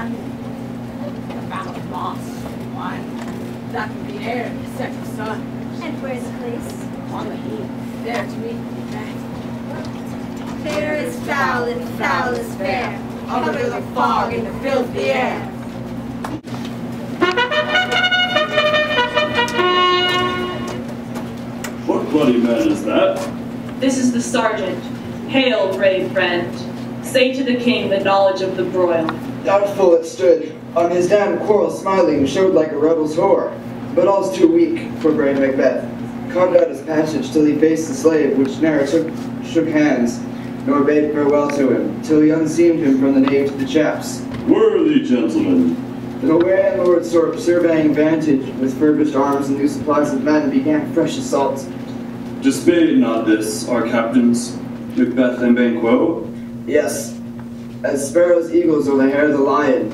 one. The battle of Moss, one. That would be heir to the second son. And where's the place? On the heath, there to meet Macbeth. Fair is foul and foul is fair. Under the fog and the filthy air. What bloody man is that? This is the sergeant. Hail, brave friend. Say to the king the knowledge of the broil. Doubtful it stood. On his damned quarrel smiling showed like a rebel's whore. But all's too weak for brave Macbeth. Carved out his passage till he faced the slave, which ne'er shook hands, nor bade farewell to him, till he unseamed him from the nave to the chaps. Worthy gentlemen. The landlord surveying vantage, with furbished arms and new supplies of men, began fresh assault. Dismayed not this, our captains, Macbeth and Banquo? Yes, as sparrows eagles or the hare the lion,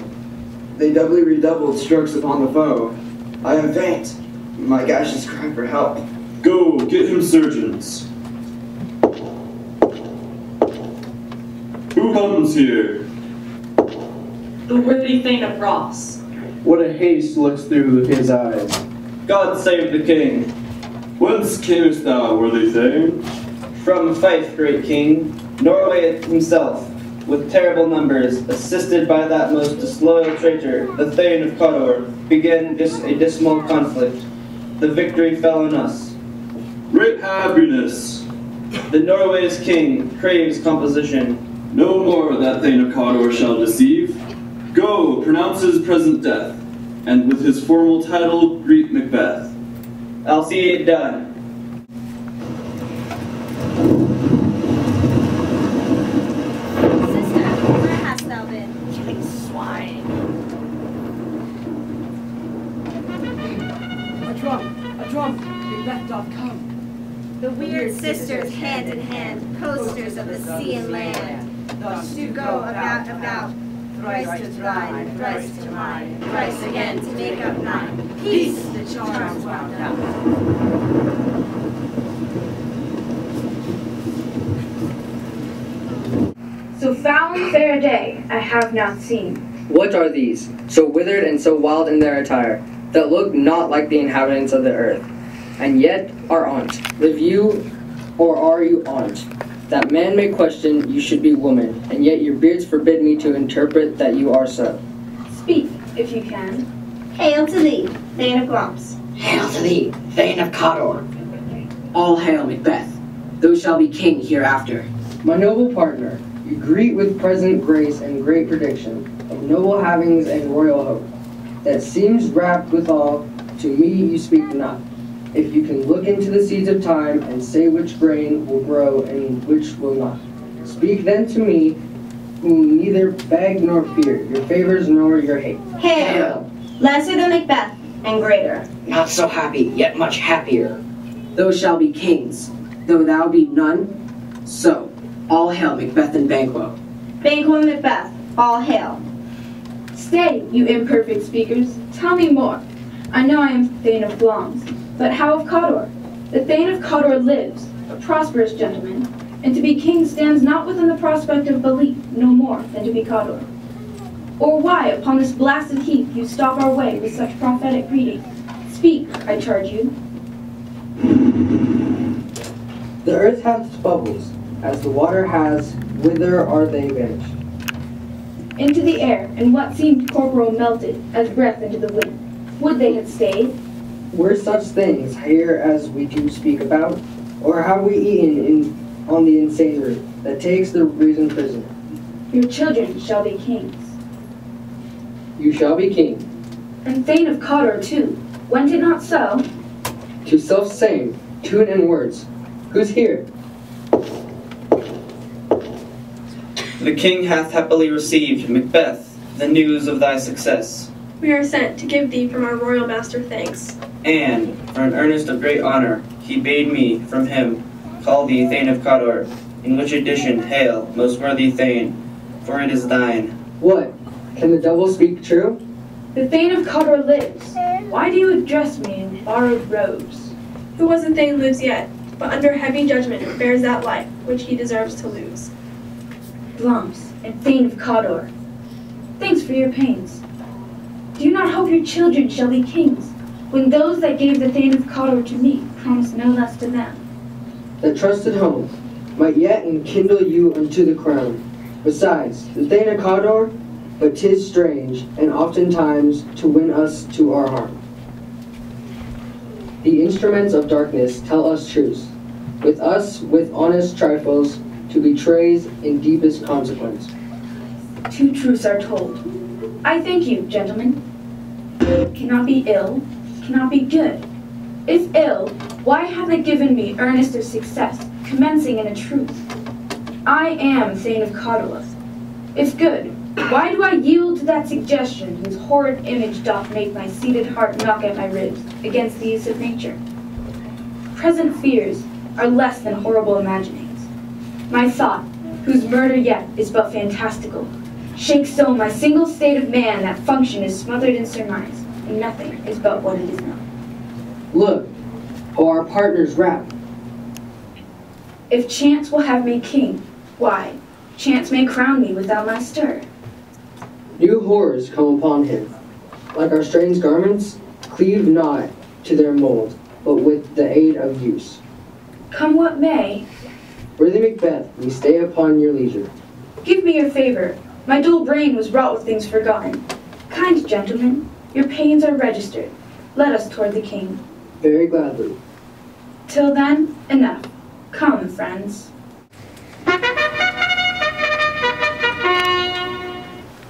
they doubly redoubled strokes upon the foe. I am faint, my gashes cry for help. Go, get him surgeons. Who comes here? The worthy Thane of Ross. What a haste looks through his eyes. God save the king. Whence camest thou, worthy Thane? From Fife, great king, Norway himself, with terrible numbers, assisted by that most disloyal traitor, the Thane of Cawdor, began a dismal conflict. The victory fell on us. Great happiness. The Norway's king craves composition. No more that Thane of Cawdor shall deceive. Go, pronounce his present death, and with his formal title greet Macbeth. I'll see it done. Sister, where hast thou been? Killing swine. A drum, Macbeth doth come. The weird sisters, hand in hand, posters of the sea and land, thus do go about, thrice to thine, thrice to mine, thrice again to make up nine. Peace, the charms wound up. So foul and fair a day I have not seen. What are these, so withered and so wild in their attire, that look not like the inhabitants of the earth, and yet are on't? Live you, or are you on't? That man may question you should be woman, and yet your beards forbid me to interpret that you are so. Speak, if you can. Hail to thee, Thane of Glumps. Hail to thee, Thane of Cawdor. All hail, Macbeth. Thou shalt be king hereafter. My noble partner, you greet with present grace and great prediction of noble havings and royal hope, that seems wrapped withal. To me you speak not. If you can look into the seeds of time and say which grain will grow and which will not, speak then to me, whom neither beg nor fear your favors nor your hate. Hail! Lesser than Macbeth, and greater. Not so happy, yet much happier. Thou shalt be kings, though thou be none. So, all hail Macbeth and Banquo. Banquo and Macbeth, all hail. Stay, you imperfect speakers, tell me more. I know I am Thane of Glumps, but how of Cawdor? The Thane of Cawdor lives, a prosperous gentleman, and to be king stands not within the prospect of belief, no more than to be Cawdor. Or why, upon this blasted heath, you stop our way with such prophetic greeting? Speak, I charge you. The earth hath its bubbles, as the water has, whither are they vanished? Into the air, and what seemed corporal melted, as breath into the wind. Would they had stayed? Were such things here as we do speak about, or have we eaten on the insane root that takes the reason prisoner? Your children shall be kings. You shall be king. And Thane of Cawdor too. Went it not so? To self-same, tune and words. Who's here? The king hath happily received, Macbeth, the news of thy success. We are sent to give thee from our royal master thanks. And, for an earnest of great honor, he bade me, from him, call thee Thane of Cawdor, in which addition, hail, most worthy Thane, for it is thine. What? Can the devil speak true? The Thane of Cawdor lives. Why do you address me in borrowed robes? Who was a Thane lives yet, but under heavy judgment bears that life which he deserves to lose. Glumps and Thane of Cawdor. Thanks for your pains. Do you not hope your children shall be kings, when those that gave the Thane of Cawdor to me promised no less to them? The trusted home might yet enkindle you unto the crown. Besides, the Thane of Cawdor, but 'tis strange, and oftentimes to win us to our harm. The instruments of darkness tell us truth. With us, with honest trifles, to betrays in deepest consequence. Two truths are told. I thank you, gentlemen. Cannot be ill, cannot be good. If ill, why have they given me earnest of success, commencing in a truth? I am Thane of Cawdor. If good, why do I yield to that suggestion whose horrid image doth make my seated heart knock at my ribs against the use of nature? Present fears are less than horrible imaginings. My thought, whose murder yet is but fantastical, shakes so my single state of man that function is smothered in surmise, and nothing is but what it is not. Look, how our partners rap. If chance will have me king, why, chance may crown me without my stir. New horrors come upon him. Like our strange garments, cleave not to their mold, but with the aid of use. Come what may. Worthy Macbeth, we stay upon your leisure. Give me your favor. My dull brain was wrought with things forgotten. Kind gentlemen, your pains are registered. Let us toward the king. Very gladly. Till then, enough. Come, friends.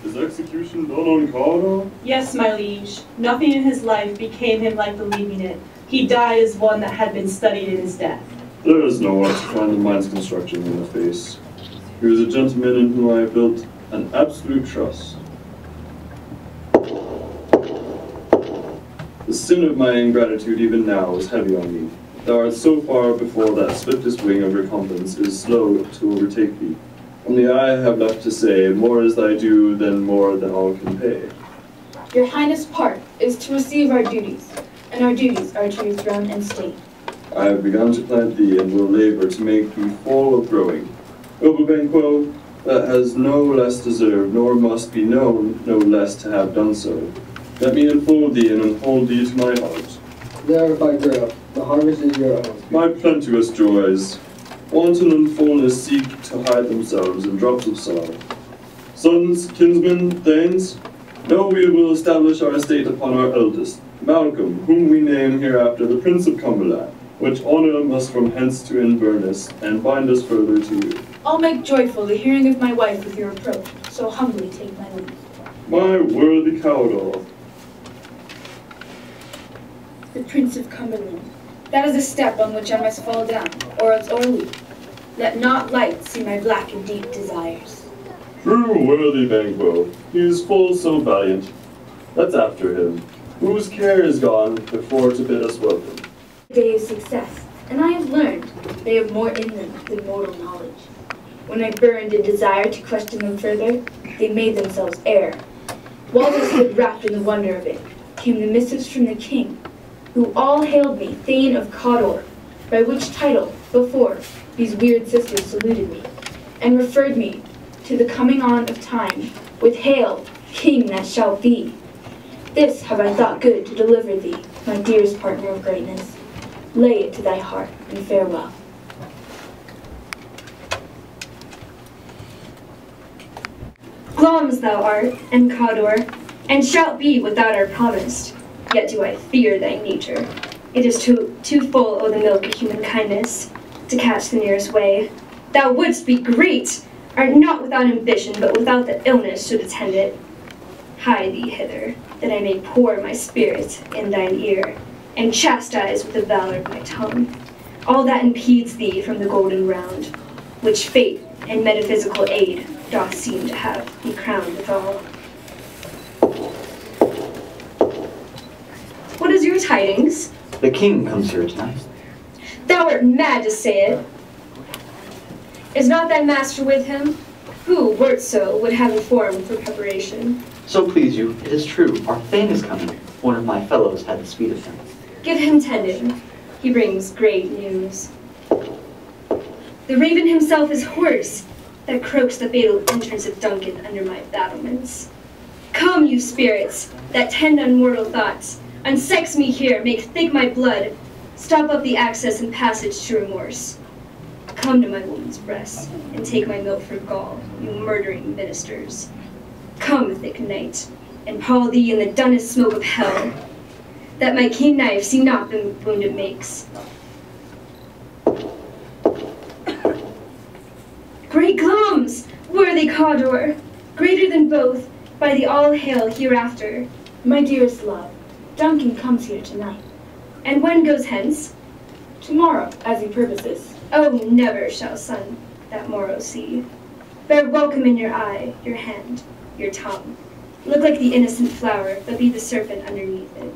Is execution done on Cawdor? Yes, my liege. Nothing in his life became him like believing it. He died as one that had been studied in his death. There is no art to find the mind's construction in the face. He was a gentleman in whom I built an absolute trust. The sin of my ingratitude even now is heavy on me. Thou art so far before that swiftest wing of recompense is slow to overtake thee. Only I have left to say, more is thy due than more than all can pay. Your Highness' part is to receive our duties, and our duties are to your throne and state. I have begun to plant thee and will labor to make thee full of growing. Noble Banquo, that has no less deserved, nor must be known no less to have done so. Let me enfold thee and unfold thee to my heart. There by grow, the harvest is your own. My plenteous joys, wanton and fullness seek to hide themselves in drops of sorrow. Sons, kinsmen, thanes, know we will establish our estate upon our eldest, Malcolm, whom we name hereafter the Prince of Cumberland, which honour must from hence to Inverness, and bind us further to you. I'll make joyful the hearing of my wife with your approach, so humbly take my leave. My worthy Cawdor. The Prince of Cumberland. That is a step on which I must fall down, or else o'erleap. Let not light see my black and deep desires. True worthy Banquo, he is full so valiant. Let's after him, whose care is gone before to bid us welcome. Day of success, and I have learned they have more in them than mortal knowledge. When I burned in desire to question them further, they made themselves air. While they stood wrapped in the wonder of it, came the missives from the king, who all hailed me Thane of Cawdor, by which title, before, these weird sisters saluted me, and referred me to the coming on of time, with hail, king that shalt be. This have I thought good to deliver thee, my dearest partner of greatness. Lay it to thy heart, and farewell. Glamis thou art, and Cawdor, and shalt be without our promise. Yet do I fear thy nature. It is too full o' the milk of human kindness to catch the nearest way. Thou wouldst be great, art not without ambition, but without the illness should attend it. Hie thee hither, that I may pour my spirit in thine ear, and chastise with the valor of my tongue all that impedes thee from the golden round, which fate and metaphysical aid doth seem to have thee crowned withal. What is your tidings? The king comes here tonight. Thou art mad to say it. Is not thy master with him? Who, wert so, would have informed for preparation? So please you, it is true, our Thane is coming. One of my fellows had the speed of him. Give him tended. He brings great news. The raven himself is hoarse, that croaks the fatal entrance of Duncan under my battlements. Come, you spirits, that tend on mortal thoughts, unsex me here, make thick my blood, stop up the access and passage to remorse. Come to my woman's breast, and take my milk for gall, you murdering ministers. Come, thick night, and pall thee in the dunnest smoke of hell, that my keen knife see not the wound it makes. Great Glums, worthy Cawdor, greater than both, by the all-hail hereafter. My dearest love, Duncan comes here tonight. And when goes hence? Tomorrow, as he purposes. Oh, never shall sun that morrow see. Bear welcome in your eye, your hand, your tongue. Look like the innocent flower, but be the serpent underneath it.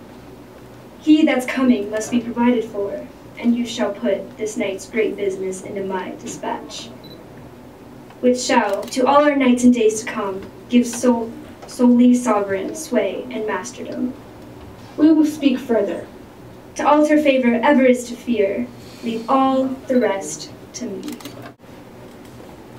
He that's coming must be provided for, and you shall put this night's great business into my dispatch, which shall, to all our nights and days to come, give solely sovereign sway and masterdom. We will speak further. To alter favor ever is to fear, leave all the rest to me.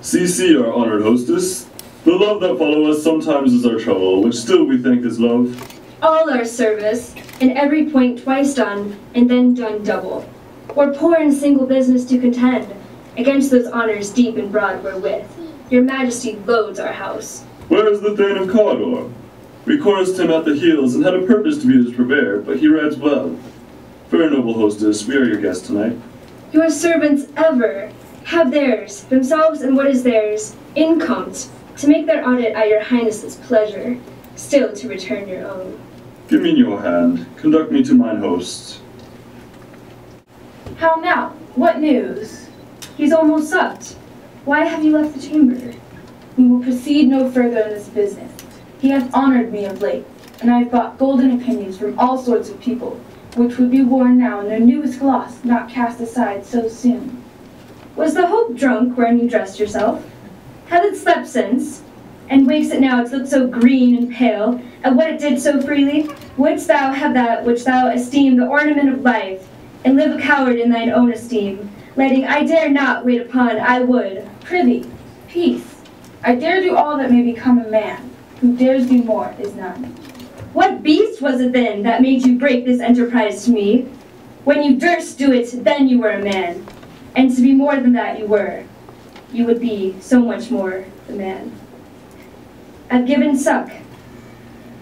CC, our honored hostess. The love that follows us sometimes is our trouble, which still we think is love. All our service, in every point twice done, and then done double. We're poor in single business to contend, against those honors deep and broad wherewith your majesty loads our house. Where is the Thane of Cawdor? We chorused him at the heels and had a purpose to be his purveyor, but he rides well. Fair noble hostess, we are your guests tonight. Your servants ever have theirs, themselves and what is theirs, incomes, to make their audit at your highness's pleasure, still to return your own. Give me your hand. Conduct me to mine host. How now? What news? He's almost supped. Why have you left the chamber? We will proceed no further in this business. He hath honored me of late, and I have bought golden opinions from all sorts of people, which would be worn now in their newest gloss, not cast aside so soon. Was the hope drunk wherein you dressed yourself? Hath it slept since? And wakes it now to look so green and pale, at what it did so freely? Wouldst thou have that which thou esteem the ornament of life, and live a coward in thine own esteem, letting I dare not wait upon, I would. Prithee, peace. I dare do all that may become a man. Who dares do more is none. What beast was it then that made you break this enterprise to me? When you durst do it, then you were a man. And to be more than that you were. You would be so much more the man. I've given suck,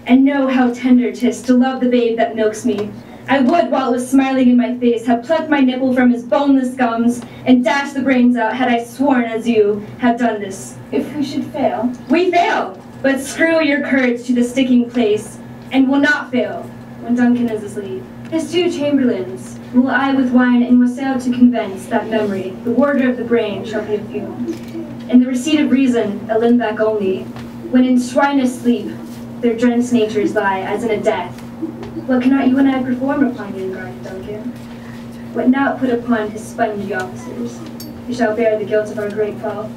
and know how tender 'tis to love the babe that milks me. I would, while it was smiling in my face, have plucked my nipple from his boneless gums and dashed the brains out had I sworn as you have done this. If we should fail, we fail, but screw your courage to the sticking place, and will not fail when Duncan is asleep. His 2 chamberlains will I with wine and wassail to convince that memory, the warder of the brain, shall be a fume, and the receipt of reason a limbeck only, when in shrinest sleep their drenched natures lie as in a death. What cannot you and I perform upon young guardian Duncan? What not put upon his spongy officers, who shall bear the guilt of our great fall?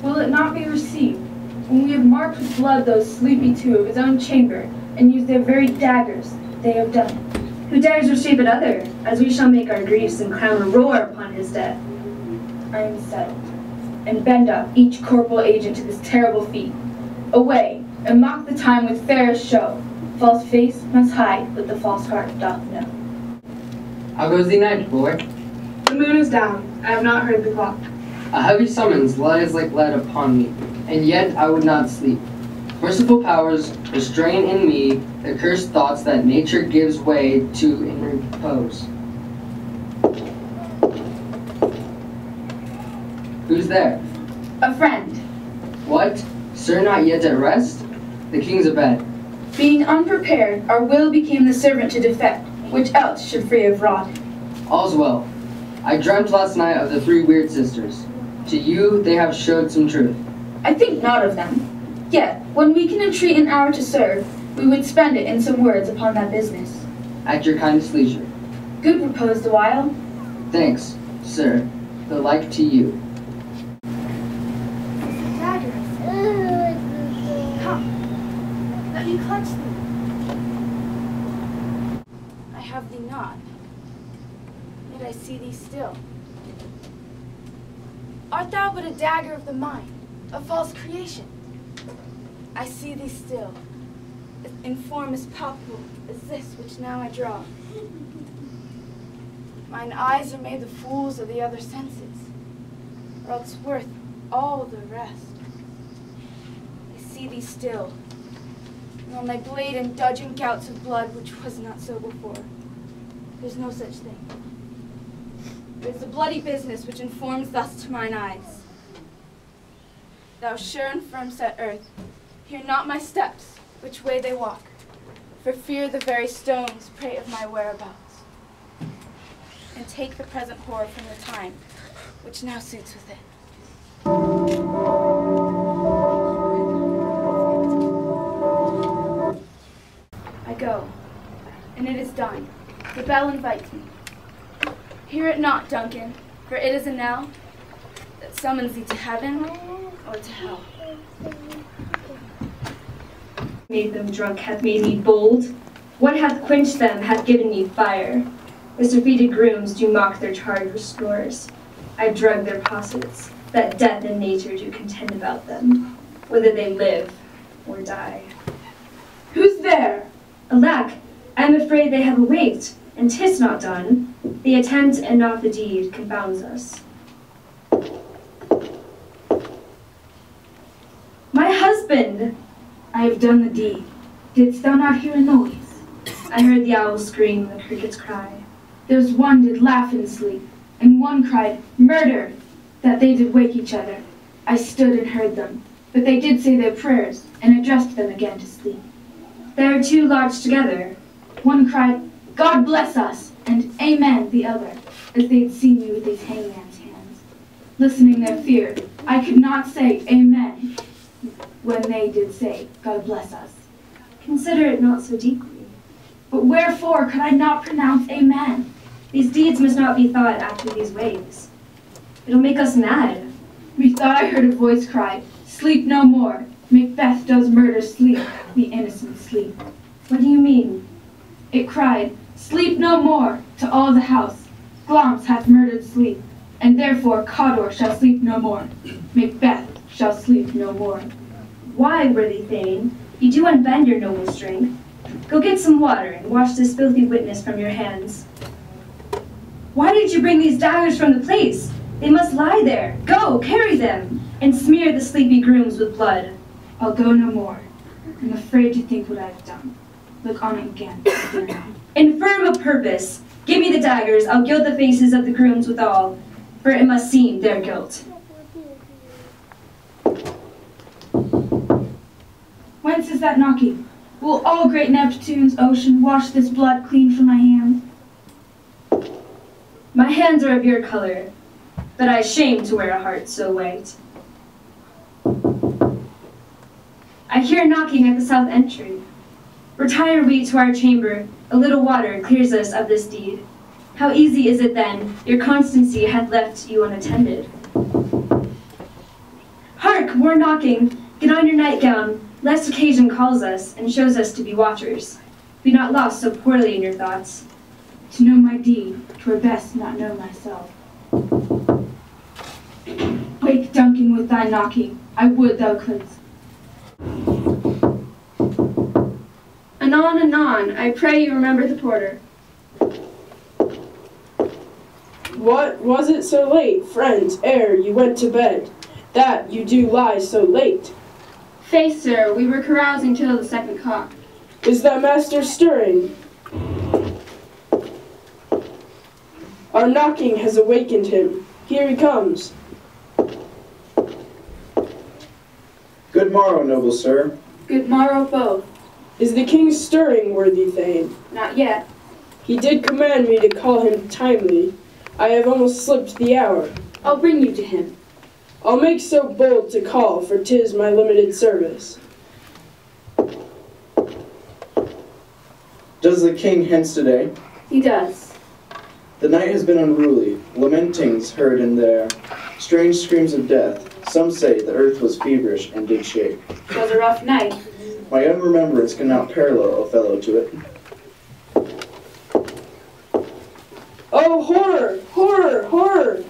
Will it not be received, when we have marked with blood those sleepy 2 of his own chamber, and used their very daggers, they have done it? Who dares reshape another, as we shall make our griefs and crown a roar upon his death? I am settled, and bend up each corporal agent to this terrible feat. Away, and mock the time with fairest show. False face must hide what the false heart doth know. How goes the night, boy? The moon is down. I have not heard the clock. A heavy summons lies like lead upon me, and yet I would not sleep. Merciful powers, restrain in me the cursed thoughts that nature gives way to in repose. Who's there? A friend. What? Sir not yet at rest? The king's abed. Being unprepared, our will became the servant to defect, which else should free have wrought. All's well. I dreamt last night of the 3 weird sisters. To you they have showed some truth. I think not of them. Yet, when we can entreat an hour to serve, we would spend it in some words upon that business. At your kindest leisure. Good proposed a while. Thanks, sir. The like to you. Dagger. Come. Let me clutch thee. I have thee not, yet I see thee still. Art thou but a dagger of the mind, a false creation? I see thee still, in form as palpable as this which now I draw. Mine eyes are made the fools of the other senses, or else worth all the rest. I see thee still, and on thy blade indulge in gouts of blood which was not so before. There's no such thing. It is the bloody business which informs thus to mine eyes. Thou sure and firm set earth, hear not my steps, which way they walk, for fear the very stones prate of my whereabouts, and take the present horror from the time, which now suits with it. I go, and it is done. The bell invites me. Hear it not, Duncan, for it is a knell that summons thee to heaven or to hell. Made them drunk hath made me bold. What hath quenched them hath given me fire. As defeated grooms do mock their charged restorers, I drug their possets, that death and nature do contend about them, whether they live or die. Who's there? Alack, I am afraid they have awaked, and 'tis not done. The attempt and not the deed confounds us. My husband! I have done the deed. Didst thou not hear a noise? I heard the owl scream and the crickets cry. There's one did laugh in sleep, and one cried, Murder! That they did wake each other. I stood and heard them, but they did say their prayers, and addressed them again to sleep. There are two lodged together. One cried, God bless us, and Amen the other, as they had seen me with these hangman's hands. Listening their fear, I could not say Amen, when they did say, God bless us. Consider it not so deeply. But wherefore could I not pronounce Amen? These deeds must not be thought after these ways. It'll make us mad. Methought I heard a voice cry, Sleep no more. MacBeth does murder sleep, the innocent sleep. What do you mean? It cried, Sleep no more, to all the house. Glamis hath murdered sleep, and therefore Cawdor shall sleep no more. MacBeth shall sleep no more. Why, worthy Thane? You do unbend your noble strength. Go get some water and wash this filthy witness from your hands. Why did you bring these daggers from the place? They must lie there. Go, carry them, and smear the sleepy grooms with blood. I'll go no more. I'm afraid to think what I've done. Look on it again. Infirm of purpose. Give me the daggers. I'll gild the faces of the grooms withal, for it must seem their guilt. Whence is that knocking? Will all great Neptune's ocean wash this blood clean from my hands? My hands are of your color, but I shame to wear a heart so white. I hear knocking at the south entry. Retire we to our chamber. A little water clears us of this deed. How easy is it then, your constancy hath left you unattended. Hark, more knocking. Get on your nightgown, lest occasion calls us and shows us to be watchers. Be not lost so poorly in your thoughts. To know my deed, 'twere best not know myself. Wake, Duncan, with thy knocking. I would thou couldst. Anon, anon, I pray you remember the porter. What was it so late, friends, ere you went to bed, that you do lie so late? Faith, sir, we were carousing till the second cock. Is thy master stirring? Our knocking has awakened him. Here he comes. Good morrow, noble sir. Good morrow, both. Is the king stirring, worthy Thane? Not yet. He did command me to call him timely. I have almost slipped the hour. I'll bring you to him. I'll make so bold to call, for 'tis my limited service. Does the king hence today? He does. The night has been unruly, lamentings heard in there, strange screams of death. Some say the earth was feverish and did shake. 'Twas a rough night. My own remembrance cannot parallel a fellow to it. Oh, horror! Horror! Horror!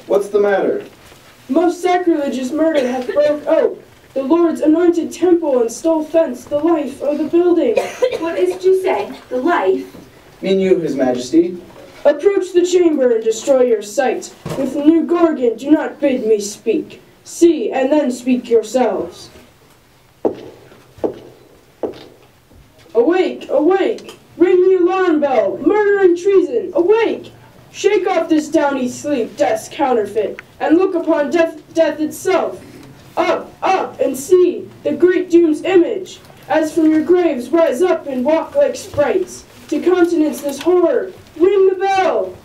What's the matter? Most sacrilegious murder hath broke out. the Lord's anointed temple and stole thence the life of the building. What is it you say? The life? Mean you, His Majesty? Approach the chamber and destroy your sight. With the new Gorgon, do not bid me speak. See, and then speak yourselves. Awake, awake! Ring the alarm bell! Murder and treason! Awake! Shake off this downy sleep, death's counterfeit, and look upon death itself. Up, up, and see the great doom's image. As from your graves, rise up and walk like sprites. To countenance this horror, ring the bell!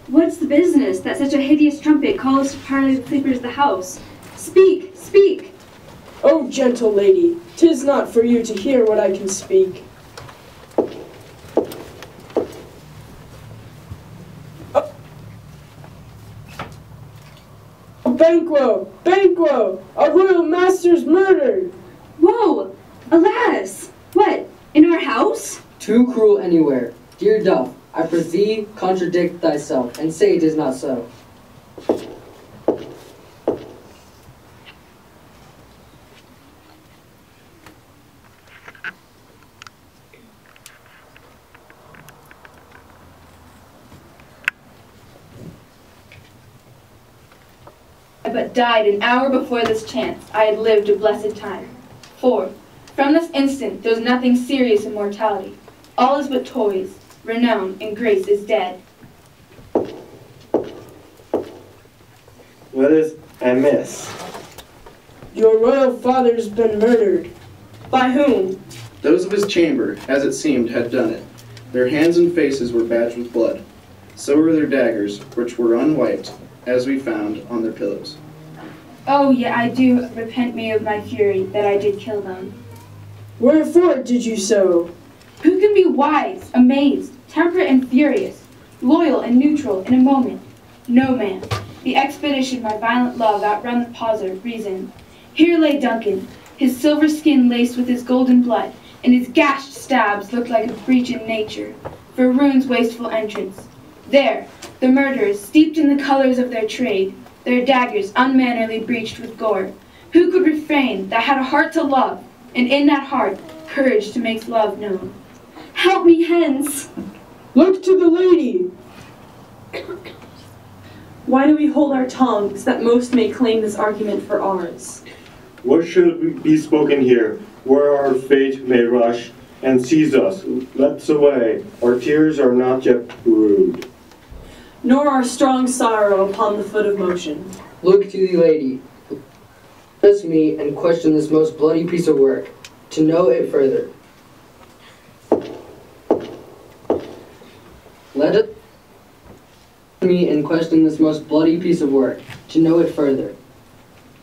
What's the business that such a hideous trumpet calls to parley the sleepers of the house? Speak, speak! O gentle lady, 'tis not for you to hear what I can speak. Banquo! Banquo! Our royal master's murdered! Whoa! Alas! What? In our house? Too cruel anywhere. Dear Duff, I prithee contradict thyself, and say it is not so. I but died an hour before this chance. I had lived a blessed time. For, from this instant, there's nothing serious in mortality. All is but toys. Renown and grace is dead. What is amiss? Your royal father's been murdered. By whom? Those of his chamber, as it seemed, had done it. Their hands and faces were badged with blood. So were their daggers, which were unwiped, as we found, on their pillows. Oh, yet I do repent me of my fury, that I did kill them. Wherefore did you so? Who can be wise, amazed, temperate and furious, loyal and neutral in a moment? No man. The expedition my violent love outrun the pauser, reason. Here lay Duncan, his silver skin laced with his golden blood, and his gashed stabs looked like a breach in nature, for ruin's wasteful entrance. There, the murderers, steeped in the colors of their trade, their daggers unmannerly breached with gore. Who could refrain that had a heart to love, and in that heart, courage to make love known? Help me hence! Look to the lady! Why do we hold our tongues, that most may claim this argument for ours? What should be spoken here, where our fate may rush and seize us? Let's away, our tears are not yet brewed. Nor our strong sorrow upon the foot of motion. Look to the lady. Press me and question this most bloody piece of work, to know it further. Let us me and question this most bloody piece of work, to know it further.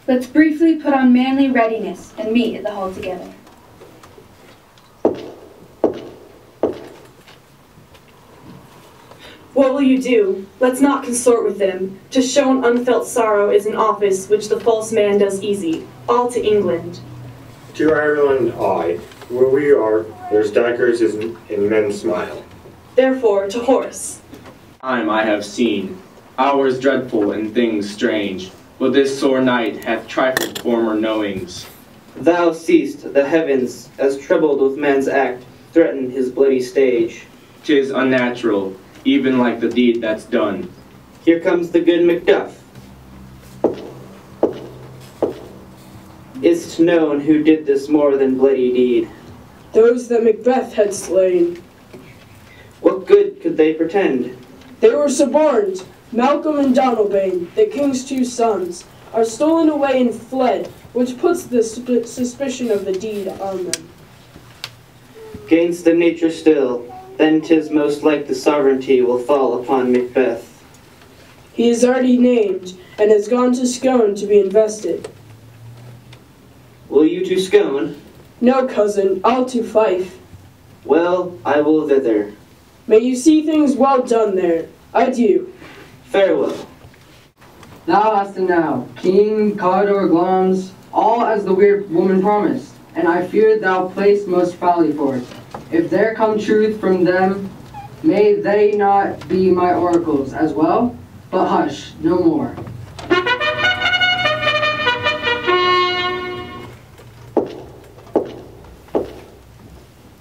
Let's briefly put on manly readiness and meet at the hall together. What will you do? Let's not consort with them. To show an unfelt sorrow is an office which the false man does easy. All to England. To Ireland, aye. Where we are, there's daggers and men smile. Therefore, to horse. Time I have seen, hours dreadful and things strange, but this sore night hath trifled former knowings. Thou seest the heavens, as troubled with man's act, threaten his bloody stage. 'Tis unnatural, even like the deed that's done. Here comes the good Macduff. Is't known who did this more than bloody deed? Those that MacBeth had slain. What good could they pretend? They were suborned. Malcolm and Donalbain, the king's two sons, are stolen away and fled, which puts the suspicion of the deed on them. Gainst the nature still, then 'tis most like the sovereignty will fall upon Macbeth. He is already named, and has gone to Scone to be invested. Will you to Scone? No, cousin, I'll to Fife. Well, I will thither. May you see things well done there. Adieu. Farewell. Thou hast now, King, Commodore Glamis, all as the weird woman promised, and I fear thou play'st most foully for it. If there come truth from them, may they not be my oracles as well? But hush, no more.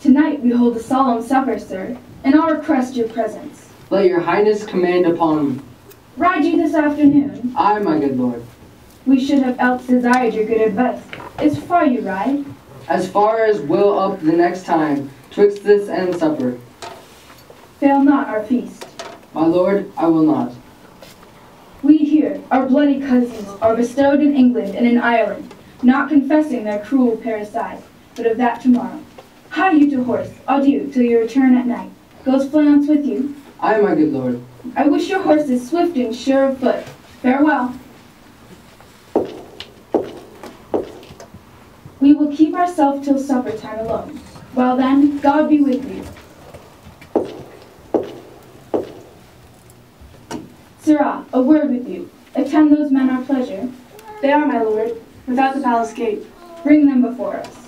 Tonight we hold a solemn supper, sir, and I'll request your presence. Let your highness command upon me. Ride you this afternoon? Aye, my good lord. We should have else desired your good advice. As far you ride? As far as will up the next time, twixt this and supper. Fail not our feast. My lord, I will not. We here, our bloody cousins, are bestowed in England and in Ireland, not confessing their cruel parricide, but of that tomorrow. Hie you to horse, adieu, till your return at night. Goes Fleance with you? Aye, my good lord. I wish your horses swift and sure of foot. Farewell. We will keep ourselves till supper time alone. Well then, God be with you. Sirrah, a word with you. Attend those men our pleasure. They are, my lord, without the palace gate. Bring them before us.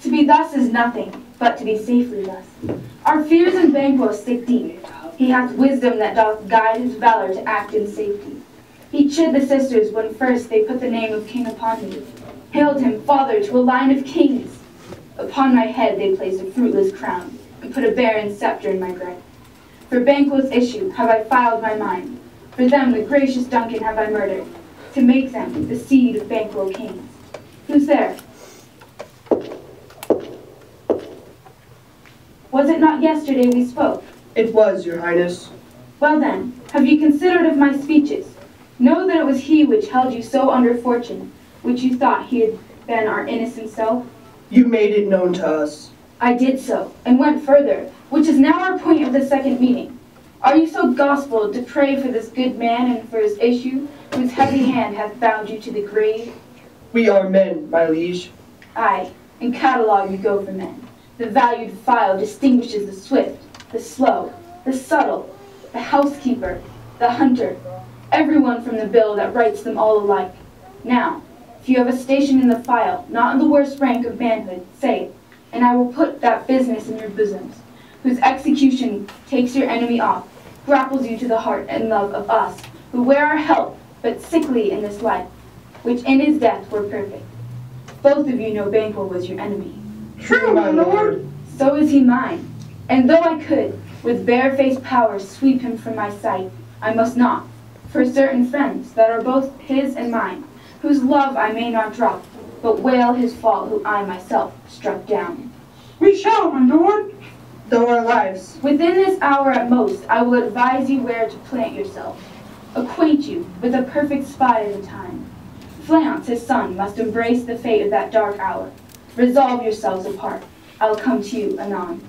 To be thus is nothing, but to be safely thus. Our fears in Banquo stick deep. He hath wisdom that doth guide his valor to act in safety. He chid the sisters when first they put the name of king upon me, hailed him father to a line of kings. Upon my head they placed a fruitless crown, and put a barren scepter in my grip. For Banquo's issue have I filed my mind, for them the gracious Duncan have I murdered, to make them the seed of Banquo kings. Who's there? Was it not yesterday we spoke? It was, your highness. Well then, have you considered of my speeches? Know that it was he which held you so under fortune, which you thought he had been our innocent self. You made it known to us. I did so, and went further, which is now our point of the second meeting. Are you so gospel to pray for this good man and for his issue, whose heavy hand hath bound you to the grave? We are men, my liege. Aye, in catalogue you go for men. The valued file distinguishes the swift, the slow, the subtle, the housekeeper, the hunter, everyone from the bill that writes them all alike. Now, if you have a station in the file, not in the worst rank of manhood, say it, and I will put that business in your bosoms, whose execution takes your enemy off, grapples you to the heart and love of us, who wear our help, but sickly in this life, which in his death were perfect. Both of you know Banquo was your enemy. True, my lord. So is he mine, and though I could, with barefaced power, sweep him from my sight, I must not, for certain friends that are both his and mine, whose love I may not drop, but wail his fall who I myself struck down. We shall, my lord, though our lives. Within this hour at most, I will advise you where to plant yourself, acquaint you with a perfect spot at a time. Fleance, his son, must embrace the fate of that dark hour. Resolve yourselves apart. I'll come to you anon.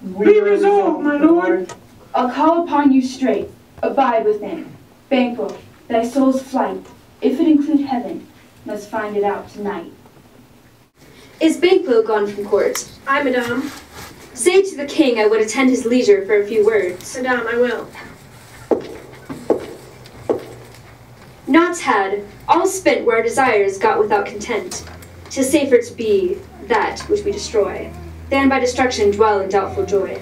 We resolve, my lord. I'll call upon you straight. Abide within. Banquo, thy soul's flight, if it include heaven, must find it out tonight. Is Banquo gone from court? Aye, madame. Say to the king I would attend his leisure for a few words. Madame, I will. Naught had, all spent where our desires got without content. 'Tis safer to be that which we destroy, than by destruction dwell in doubtful joy.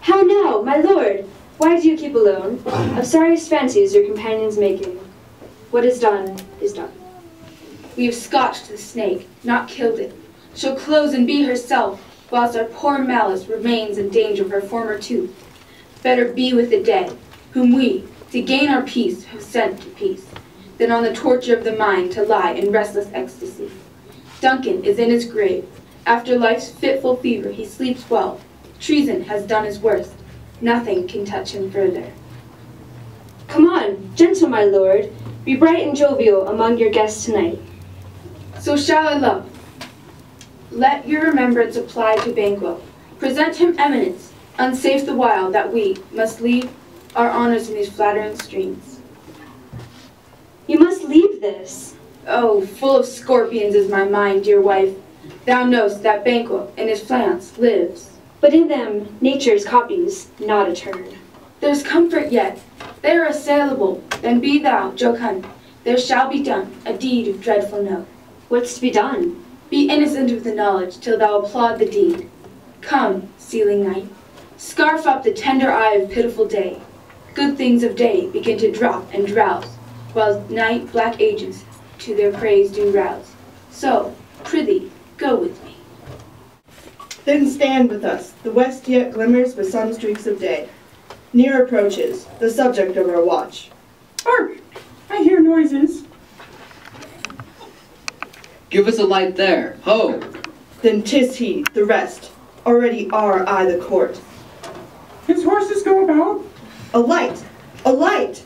How now, my lord? Why do you keep alone? Of sorriest fancies your companions making. What is done, is done. We have scotched the snake, not killed it. She'll close and be herself, whilst our poor malice remains in danger of her former tooth. Better be with the dead, whom we, to gain our peace, have sent to peace, than on the torture of the mind to lie in restless ecstasy. Duncan is in his grave. After life's fitful fever he sleeps well. Treason has done his worst. Nothing can touch him further. Come on, gentle my lord, be bright and jovial among your guests tonight. So shall I love. Let your remembrance apply to Banquo. Present him eminence, unsafe the while that we must leave our honors in these flattering streams. You must leave this. Oh, full of scorpions is my mind, dear wife. Thou knowst that Banquo in his Fleance lives. But in them nature's copies, not a turn. There's comfort yet. They are assailable. Then be thou, jocund. There shall be done a deed of dreadful note. What's to be done? Be innocent of the knowledge till thou applaud the deed. Come, sealing night, scarf up the tender eye of pitiful day. Good things of day begin to drop and drowse, while night black ages to their praise do rouse. So, prithee, go with me. Then stand with us. The west yet glimmers with some streaks of day. Near approaches the subject of our watch. Hark! I hear noises. Give us a light there. Ho! Then 'tis he, the rest. Already are I the court. His horses go about. A light! A light!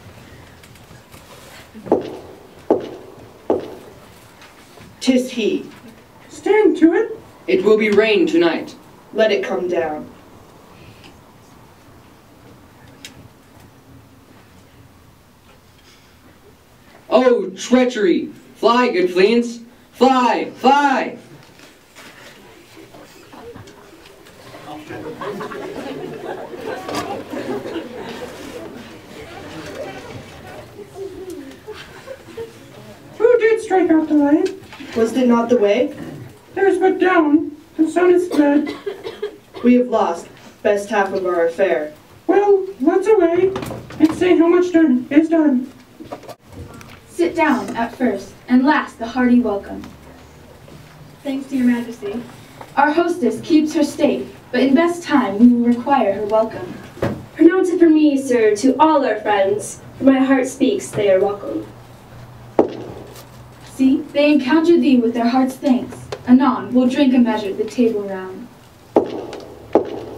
'Tis he. Stand to it. It will be rain tonight. Let it come down. Oh, treachery! Fly, good fleens! Fly! Fly! Who did strike out the light? Was it not the way? There's but down. The sun is fled. We have lost best half of our affair. Well, let's away and say how much done is done. Sit down at first, and last the hearty welcome. Thanks to your majesty. Our hostess keeps her state, but in best time we will require her welcome. Pronounce it for me, sir, to all our friends. For my heart speaks, they are welcome. See, they encounter thee with their heart's thanks. Anon, we'll drink a measure, the table round.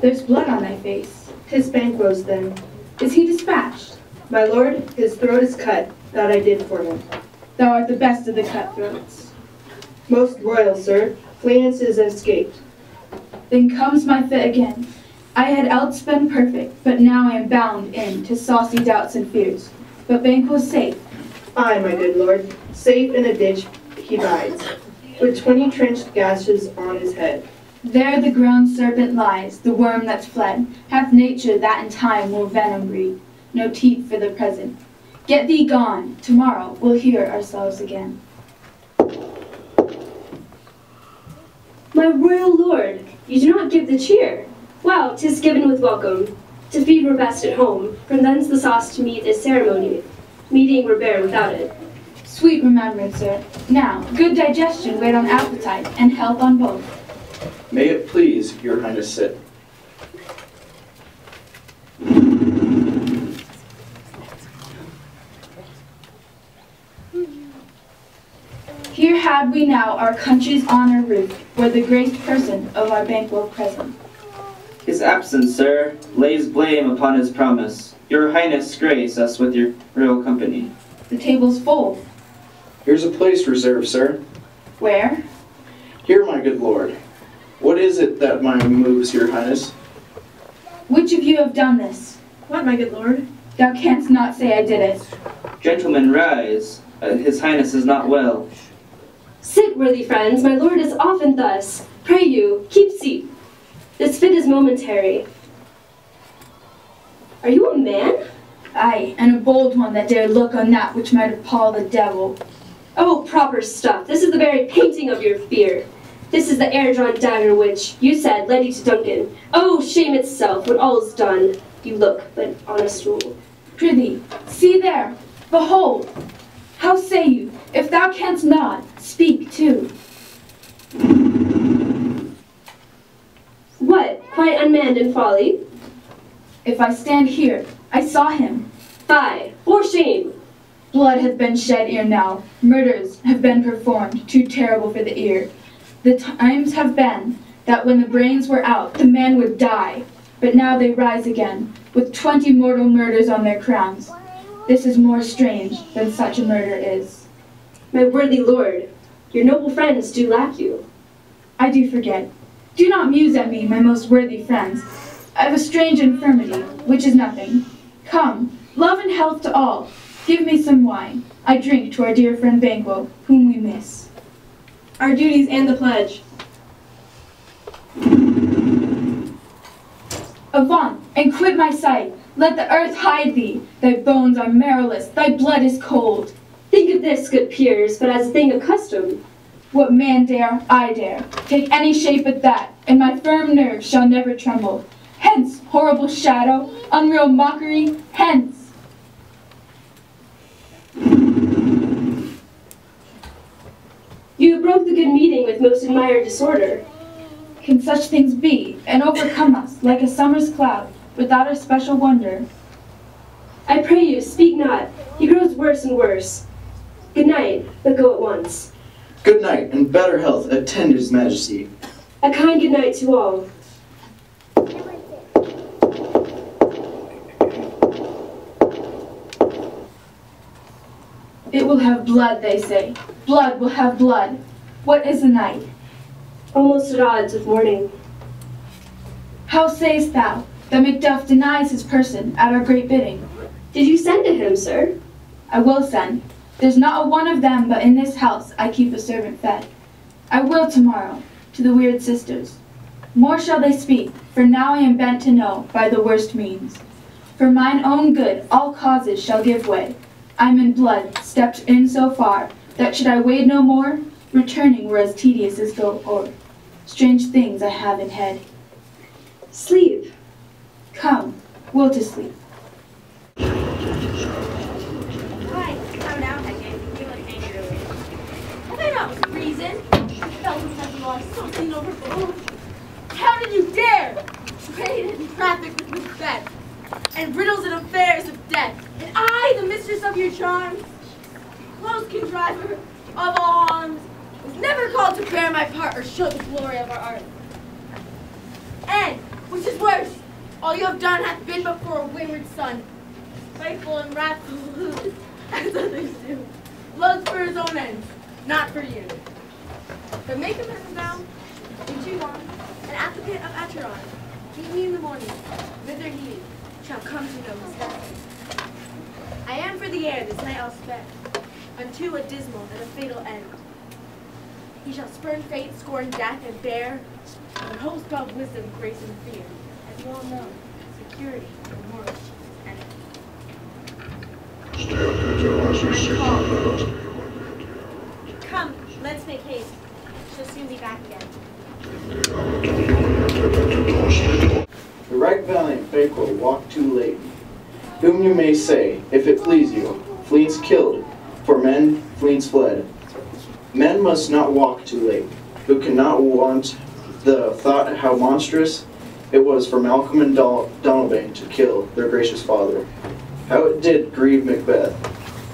There's blood on thy face. 'Tis Banquo's then. Is he dispatched? My lord, his throat is cut. That I did for him. Thou art the best of the cutthroats. Most royal, sir. Fleance is escaped. Then comes my fit again. I had else been perfect, but now I am bound in to saucy doubts and fears. But Banquo's safe. Aye, my good lord. Safe in a ditch he bides, with 20 trenched gashes on his head. There the ground serpent lies, the worm that's fled, hath nature that in time will venom breed. No teeth for the present. Get thee gone. Tomorrow we'll hear ourselves again. My royal lord, you do not give the cheer. Wow, 'tis given with welcome. To feed were best at home, from thence the sauce to meat is ceremony. Meeting were bare without it. Sweet remembrancer. Now, good digestion wait on appetite, and health on both. May it please your highness sit. Here had we now our country's honor root, where the graced person of our Banquo present. His absence, sir, lays blame upon his promise. Your highness grace us with your royal company. The table's full. Here's a place reserved, sir. Where? Here, my good lord. What is it that moves your highness? Which of you have done this? What, my good lord? Thou canst not say I did it. Gentlemen, rise. His highness is not well. Sit, worthy friends, my lord is often thus. Pray you, keep seat. This fit is momentary. Are you a man? Aye, and a bold one that dare look on that which might appall the devil. Oh, proper stuff. This is the very painting of your fear. This is the air-drawn dagger which, you said, led you to Duncan. Oh, shame itself, when all is done. You look but on a stool. Prithee, see there, behold. How say you, if thou canst not, speak too. What, quite unmanned in folly? If I stand here, I saw him. Fie, for shame. Blood hath been shed ere now, murders have been performed, too terrible for the ear. The times have been that when the brains were out, the man would die, but now they rise again, with 20 mortal murders on their crowns. This is more strange than such a murder is. My worthy lord, your noble friends do lack you. I do forget. Do not muse at me, my most worthy friends. I have a strange infirmity, which is nothing. Come, love and health to all. Give me some wine. I drink to our dear friend Banquo, whom we miss. Our duties and the pledge. Avaunt, and quit my sight. Let the earth hide thee. Thy bones are marrowless, thy blood is cold. Think of this, good peers, but as a thing of custom. What man dare, I dare. Take any shape but that, and my firm nerves shall never tremble. Hence, horrible shadow, unreal mockery, hence! You broke the good meeting with most admired disorder. Can such things be, and overcome us, like a summer's cloud, without a special wonder? I pray you, speak not. He grows worse and worse. Good night, but go at once. Good night, and better health attend his majesty. A kind good night to all. It will have blood, they say. Blood will have blood. What is the night? Almost at odds with morning. How sayest thou that Macduff denies his person at our great bidding? Did you send to him, sir? I will send. There's not a one of them but in this house I keep a servant fed. I will tomorrow, to the weird sisters. More shall they speak, for now I am bent to know by the worst means. For mine own good all causes shall give way. I'm in blood, stepped in so far, that should I wade no more, returning were as tedious as go o'er. Strange things I have in head. Sleep. Come, will to sleep. Have I not with reason? You felt himself lost something overboard. How did you dare trade and traffic with Macbeth, and riddles and affairs of death, and I, the mistress of your charms, close contriver of all arms, was never called to bear my part or show the glory of our art. And, which is worse, all you have done hath been but for a wayward son, spiteful and wrathful, who, as others do, loves for his own ends, not for you. But make him a vow, which you want, and at the pit of Acheron, meet me in the morning, whither he shall come to know his death. I am for the air this night I'll spend, unto a dismal and a fatal end. He shall spurn fate, scorn death, and bear an host of wisdom, grace, and fear, as well known, security, and moral Come, let's make haste. She'll soon be back again. The right valiant Banquo walked too late, whom you may say, if it please you, fleets killed, for men fleets fled. Men must not walk too late, who cannot want the thought how monstrous it was for Malcolm and Donalbain to kill their gracious father. How it did grieve Macbeth.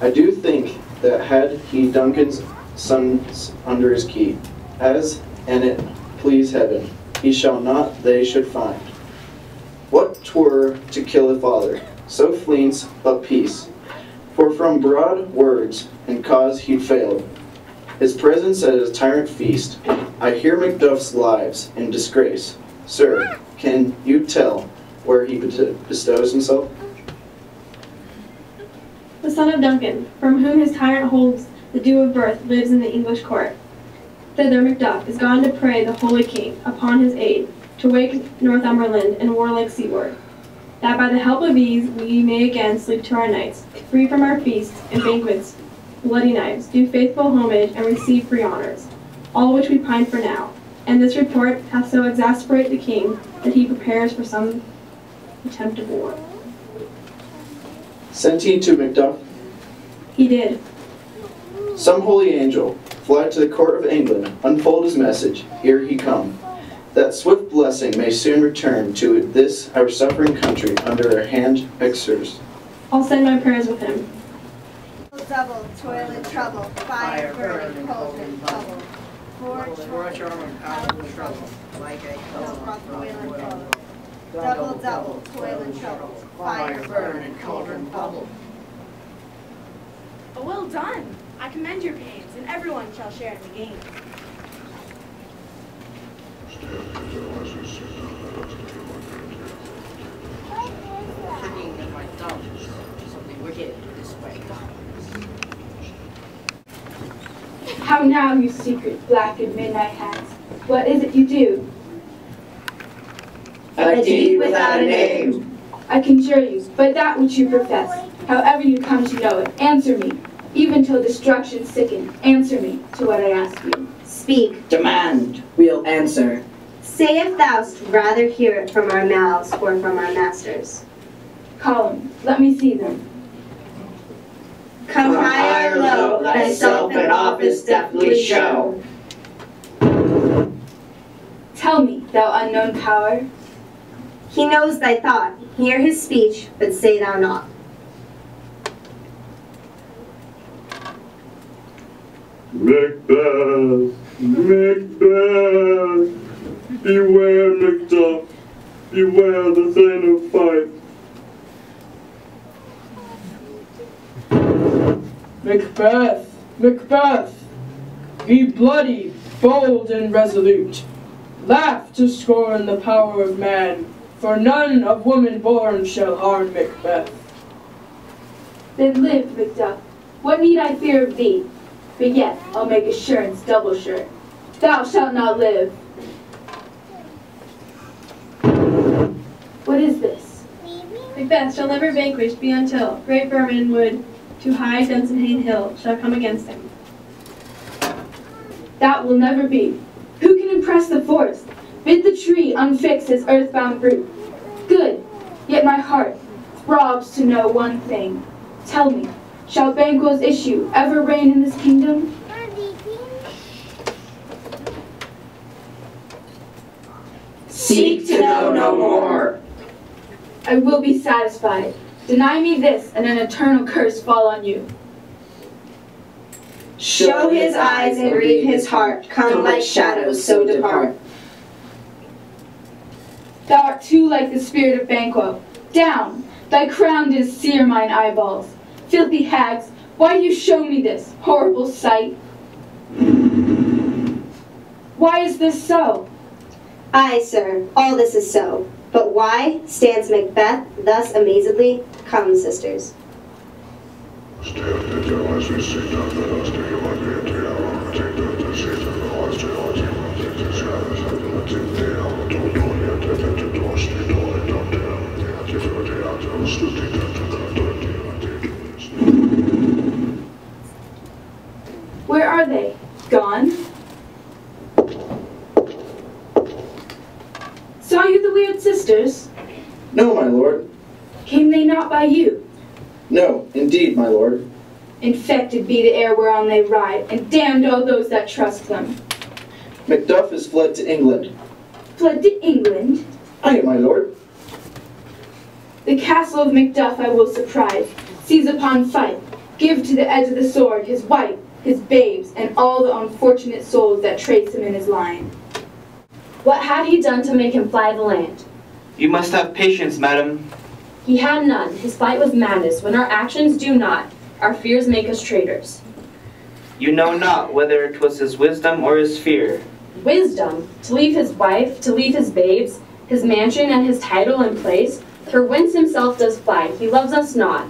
I do think that had he Duncan's sons under his key, as and it please heaven, he shall not, they should find. What 'twere to kill a father, so fleets but peace, for from broad words and cause he'd failed. His presence at his tyrant feast, I hear Macduff's lives in disgrace. Sir, can you tell where he bestows himself? The son of Duncan, from whom his tyrant holds the due of birth, lives in the English court. Thither Macduff is gone to pray the holy king upon his aid, to wake Northumberland and warlike seaward, that by the help of ease we may again sleep to our nights, free from our feasts and banquets, bloody knives, do faithful homage and receive free honors, all which we pine for now. And this report hath so exasperate the king that he prepares for some attempt of war. Sent he to Macduff? He did. Some holy angel, fly to the court of England, unfold his message, here he come, that swift blessing may soon return to this our suffering country under our hand exerts. I'll send my prayers with him. Double, toil and trouble, fire burning, cauldron bubble. Forge out of trouble, like a toil and trouble. Double, double, toil and trouble, fire burn and cauldron bubble. Oh, well done. I commend your pains, and everyone shall share in the gain. Tricking in my thumbs. Something wicked this way. How now, you secret, black and midnight hands? What is it you do? A deed without a name. I conjure you, by that which you profess, however you come to know it, answer me. Even till destruction sicken, answer me to what I ask you. Speak. Demand, we'll answer. Say if thou'st rather hear it from our mouths or from our masters. Call them, let me see them. Come high or low, thyself and office deftly show. Tell me, thou unknown power. He knows thy thought, hear his speech, but say thou not. Macbeth, Macbeth, beware Macduff, beware the Thane of Fife. Macbeth, Macbeth, be bloody, bold, and resolute. Laugh to scorn the power of man, for none of woman born shall harm Macbeth. Then live, Macduff. What need I fear of thee? But yet I'll make assurance double sure. Thou shalt not live. What is this? Macbeth shall never vanquish be until great vermin would to high Dunsinane hill shall come against him. That will never be. Who can impress the forest? Bid the tree unfix his earthbound root. Good, yet my heart throbs to know one thing. Tell me, shall Banquo's issue ever reign in this kingdom? Seek to know no more. I will be satisfied. Deny me this, and an eternal curse fall on you. Show his eyes and read his heart, come like shadows, so depart. Thou art too like the spirit of Banquo. Down! Thy crown did sear mine eyeballs. Filthy hags, why do you show me this horrible sight? Why is this so? Aye, sir, all this is so. But why stands Macbeth thus amazedly? Come, sisters. Where are they? Gone? Saw you the weird sisters? No, my lord. Came they not by you? No, indeed, my lord. Infected be the air whereon they ride, and damned all those that trust them. Macduff is fled to England. Fled to England? Aye, my lord. The castle of Macduff I will surprise, seize upon Fife, give to the edge of the sword his wife, his babes, and all the unfortunate souls that trace him in his line. What had he done to make him fly the land? You must have patience, madam. He had none. His flight was madness. When our actions do not, our fears make us traitors. You know not whether 'twas his wisdom or his fear. Wisdom? To leave his wife, to leave his babes, his mansion and his title and place, for whence himself does fly, he loves us not.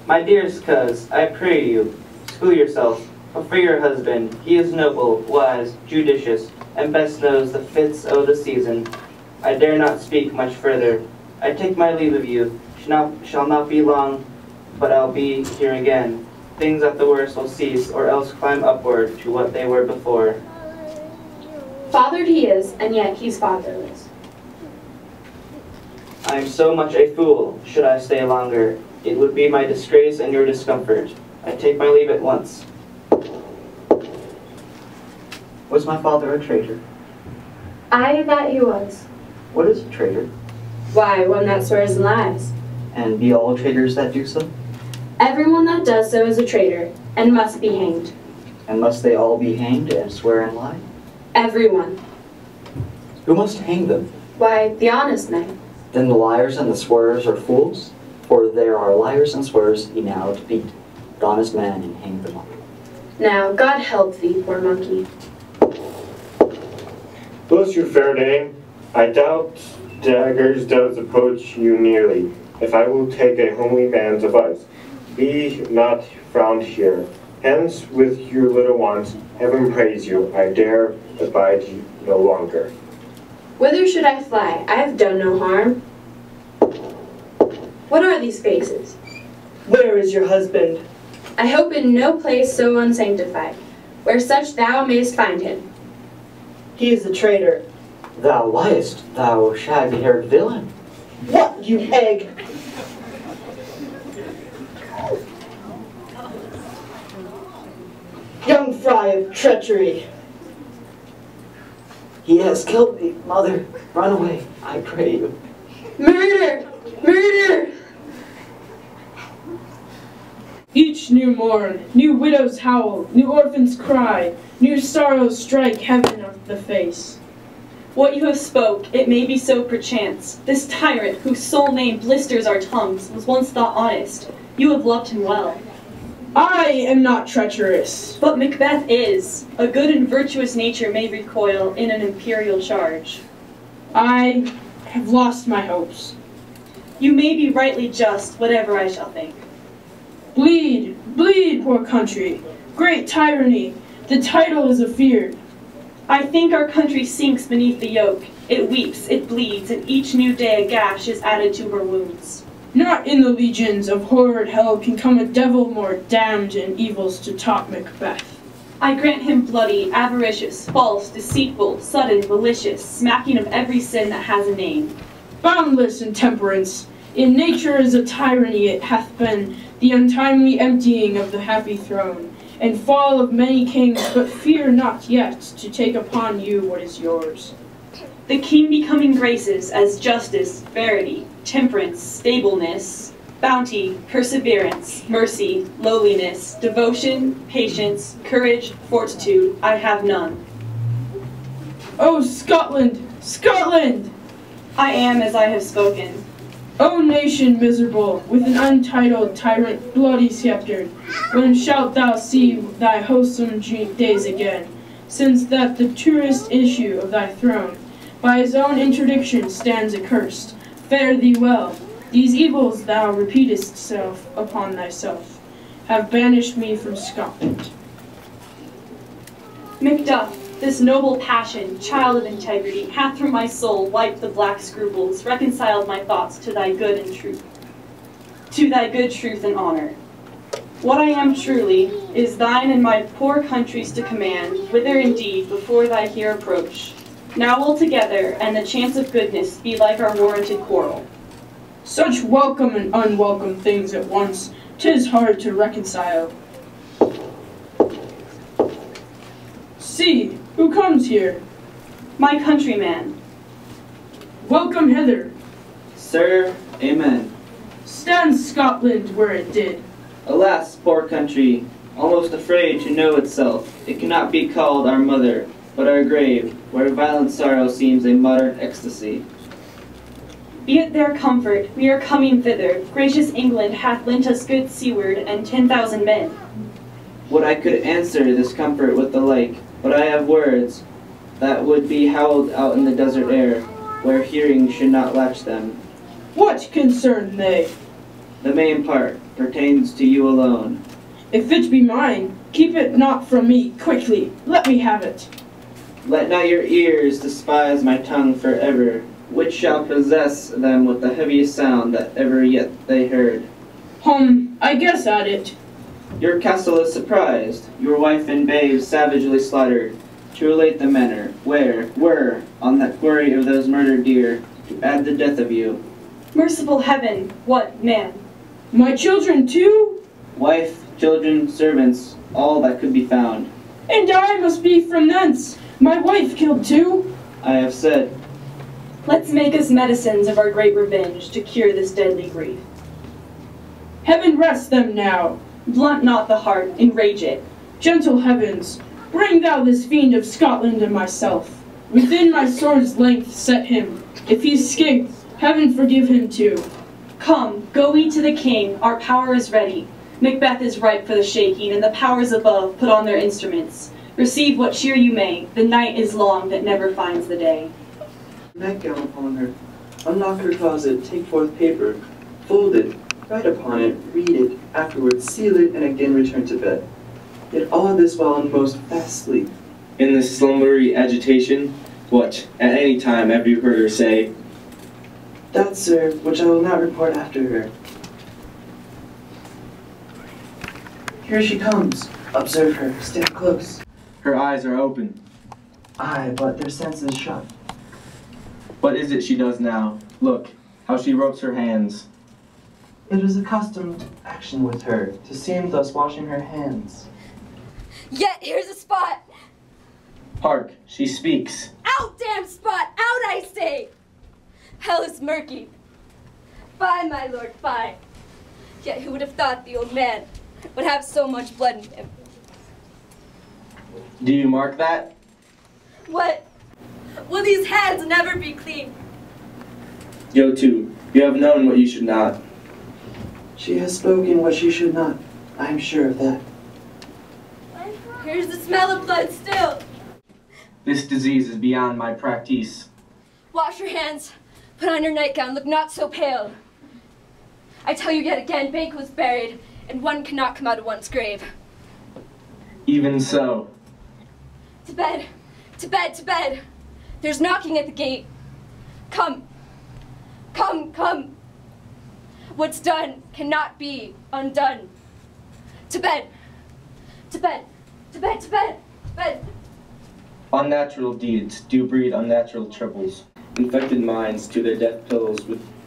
My dearest coz, I pray you, school yourself, for your husband, he is noble, wise, judicious, and best knows the fits o' the season. I dare not speak much further. I take my leave of you, shall not be long, but I'll be here again. Things at the worst will cease, or else climb upward to what they were before. Fathered he is, and yet he's fatherless. I am so much a fool, should I stay longer. It would be my disgrace and your discomfort. I take my leave at once. Was my father a traitor? Aye, that he was. What is a traitor? Why, one that swears and lies. And be all traitors that do so? Everyone that does so is a traitor, and must be hanged. And must they all be hanged and swear and lie? Everyone. Who must hang them? Why, the honest men. Then the liars and the swearers are fools? For there are liars and swearers enow to beat, but honest men and hang them up. Now, God help thee, poor monkey. Bless you, fair dame. I doubt daggers does approach you nearly. If I will take a homely man's advice, be not frowned here. Hence with your little ones, heaven praise you, I dare abide you no longer. Whither should I fly? I have done no harm. What are these faces? Where is your husband? I hope in no place so unsanctified, where such thou mayst find him. He is a traitor. Thou liest, thou shaggy-haired villain. What, you egg? Young fry of treachery. He has killed me, mother. Run away, I pray you. Murder! Murder! Each new morn, new widows howl, new orphans cry, new sorrows strike heaven of the face. What you have spoke, it may be so perchance. This tyrant, whose sole name blisters our tongues, was once thought honest. You have loved him well. I am not treacherous. But MacBeth is. A good and virtuous nature may recoil in an imperial charge. I have lost my hopes. You may be rightly just, whatever I shall think. Bleed, bleed, poor country. Great tyranny. The title is afeard. I think our country sinks beneath the yoke. It weeps, it bleeds, and each new day a gash is added to her wounds. Not in the legions of horrid hell can come a devil more damned in evils to top MacBeth. I grant him bloody, avaricious, false, deceitful, sudden, malicious, smacking of every sin that has a name. Boundless intemperance. In nature is a tyranny, it hath been the untimely emptying of the happy throne, and fall of many kings, but fear not yet to take upon you what is yours. The king becoming graces as justice, verity, temperance, stableness, bounty, perseverance, mercy, lowliness, devotion, patience, courage, fortitude, I have none. O Scotland, Scotland! I am as I have spoken. O nation miserable, with an untitled tyrant bloody sceptred, when shalt thou see thy wholesome days again, since that the truest issue of thy throne by his own interdiction stands accursed? Fare thee well. These evils thou repeatest self upon thyself have banished me from Scotland. MacDuff, this noble passion, child of integrity, hath through my soul wiped the black scruples, reconciled my thoughts to thy good and truth, to thy good truth and honor. What I am truly is thine and my poor country's to command, whither indeed before thy here approach. Now will together, and the chance of goodness be like our warranted quarrel. Such welcome and unwelcome things at once, 'tis hard to reconcile. See, who comes here? My countryman. Welcome hither. Sir, amen. Stand Scotland where it did. Alas, poor country, almost afraid to know itself, it cannot be called our mother, but our grave, where violent sorrow seems a modern ecstasy. Be it their comfort, we are coming thither. Gracious England hath lent us good seaward and 10,000 men. Would I could answer this comfort with the like, but I have words that would be howled out in the desert air, where hearing should not latch them. What concern they? The main part pertains to you alone. If it be mine, keep it not from me quickly. Let me have it. Let not your ears despise my tongue forever, which shall possess them with the heaviest sound that ever yet they heard. I guess at it. Your castle is surprised, your wife and babes savagely slaughtered. To relate the manner, where were, on that quarry of those murdered deer, to add the death of you. Merciful heaven, what man? My children too? Wife, children, servants, all that could be found. And I must be from thence. My wife killed too. I have said. Let's make us medicines of our great revenge to cure this deadly grief. Heaven rest them now. Blunt not the heart, enrage it. Gentle heavens, bring thou this fiend of Scotland and myself. Within my sword's length set him. If he escape, heaven forgive him too. Come, go we to the king, our power is ready. MacBeth is ripe for the shaking, and the powers above put on their instruments. Receive what cheer you may, the night is long that never finds the day. Nightgown upon her. Unlock her closet, take forth paper, fold it, write upon it, read it, afterwards seal it, and again return to bed. Yet all this while in most fast sleep. In this slumbery agitation, what, at any time have you heard her say? That, sir, which I will not report after her. Here she comes. Observe her. Stand close. Her eyes are open. Aye, but their senses shut. What is it she does now? Look, how she ropes her hands. It is accustomed action with her, to seem thus washing her hands. Yet here's a spot. Hark, she speaks. Out, damn spot! Out, I say! Hell is murky. Fie, my lord, fie. Yet who would have thought the old man would have so much blood in him? Do you mark that? What? Will these hands never be clean? Go to. You have known what you should not. She has spoken what she should not. I am sure of that. Here's the smell of blood still. This disease is beyond my practice. Wash your hands. Put on your nightgown. Look not so pale. I tell you yet again, Banquo's buried, and one cannot come out of one's grave. Even so. To bed. To bed, to bed. There's knocking at the gate. Come. Come, come. What's done cannot be undone. To bed. To bed. To bed, to bed. To bed. Unnatural deeds do breed unnatural troubles. Infected minds to their death pillows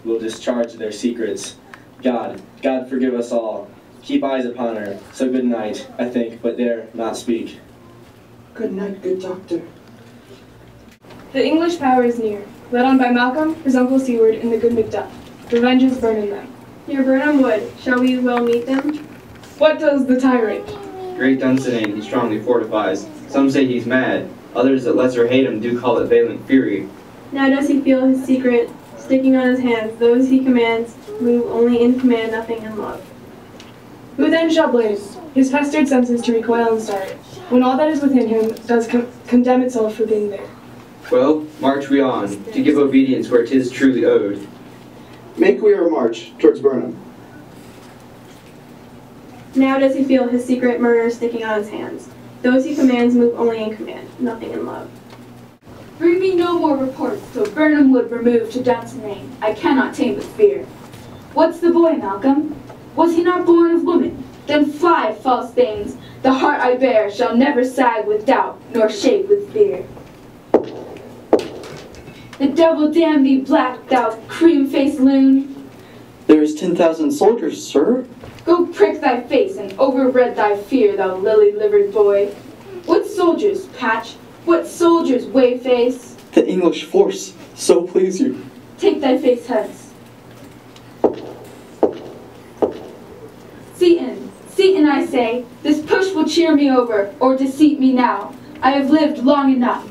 will discharge their secrets. God forgive us all. Keep eyes upon her. So good night, I think, but dare not speak. Good night, good doctor. The English power is near, led on by Malcolm, his uncle Seward, and the good Macduff. Revenge is burning them. Near Burnham Wood, shall we well meet them? What does the tyrant? Great Dunsinane he strongly fortifies. Some say he's mad. Others that lesser hate him do call it valiant fury. Now does he feel his secret sticking on his hands? Those he commands move only in command, nothing in love. Who then shall blame his festered senses to recoil and start, when all that is within him does condemn itself for being there? Well, march we on, to give obedience where 'tis truly owed. Make we our march towards Burnham. Now does he feel his secret murder sticking on his hands. Those he commands move only in command, nothing in love. Bring me no more reports till Burnham Wood removed to Dunsinane. I cannot tame with fear. What's the boy, Malcolm? Was he not born of woman? Then fly, false things. The heart I bear shall never sag with doubt, nor shake with fear. The devil damn thee black, thou cream-faced loon. There's 10,000 soldiers, sir. Go prick thy face and overread thy fear, thou lily-livered boy. What soldiers, Patch? What soldiers, Wayface? The English force, so please you. Take thy face hence. Seaton, I say, this push will cheer me over, or deceit me now. I have lived long enough.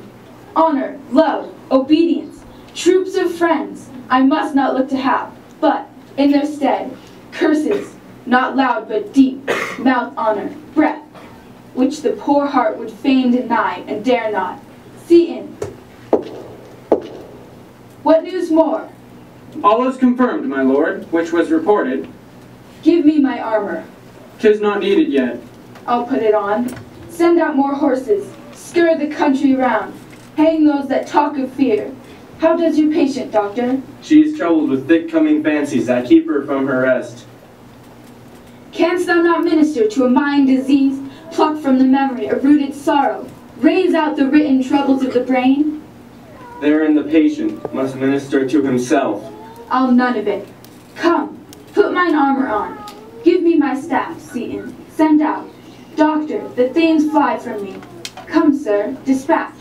Honor, love, obedience, troops of friends, I must not look to have, but, in their stead, curses, not loud but deep, mouth honor, breath, which the poor heart would fain deny and dare not. Seaton. What news more? All is confirmed, my lord, which was reported. Give me my armor. 'Tis not needed yet. I'll put it on. Send out more horses. Scour the country round. Hang those that talk of fear. How does your patient, doctor? She is troubled with thick coming fancies that keep her from her rest. Canst thou not minister to a mind diseased, pluck from the memory a rooted sorrow, raise out the written troubles of the brain? Therein the patient must minister to himself. I'll none of it. Come, put mine armor on. Give me my staff, Seaton. Send out. Doctor, the Thanes fly from me. Come, sir, dispatch.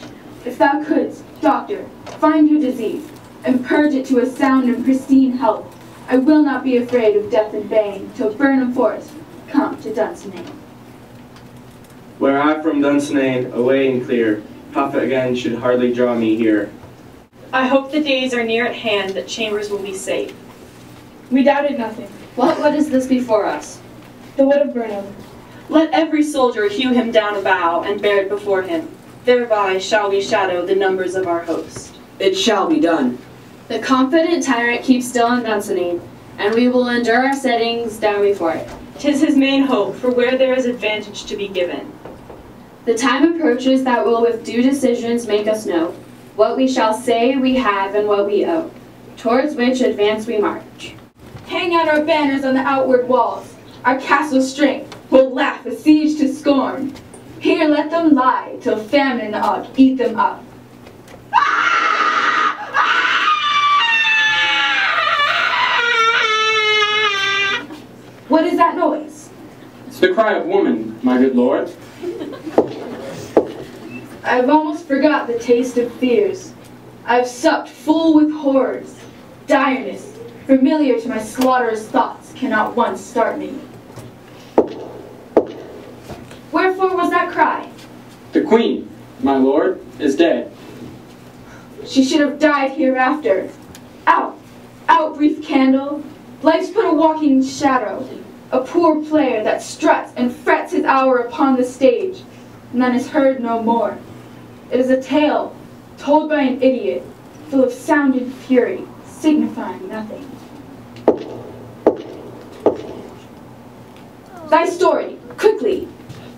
If thou couldst, doctor, find your disease, and purge it to a sound and pristine health. I will not be afraid of death and bane, till Burnham Forest come to Dunsinane. Were I from Dunsinane, away and clear, profit again should hardly draw me here. I hope the days are near at hand that Chambers will be safe. We doubted nothing. What is this before us? The wood of Burnham. Let every soldier hew him down a bough and bear it before him. Thereby shall we shadow the numbers of our host. It shall be done. The confident tyrant keeps still in Dunsinane, and we will endure our settings down before it. 'Tis his main hope, for where there is advantage to be given. The time approaches that will with due decisions make us know what we shall say we have and what we owe, towards which advance we march. Hang out our banners on the outward walls, our castle strength, will laugh a siege to scorn. Here let them lie, till famine and ague eat them up. What is that noise? It's the cry of woman, my good lord. I've almost forgot the taste of fears. I've supped full with horrors. Direness, familiar to my slaughterous thoughts, cannot once start me. Wherefore was that cry? The queen, my lord, is dead. She should have died hereafter. Out, out, brief candle. Life's but a walking shadow, a poor player that struts and frets his hour upon the stage, and then is heard no more. It is a tale told by an idiot, full of sound and fury, signifying nothing. Thy story, quickly.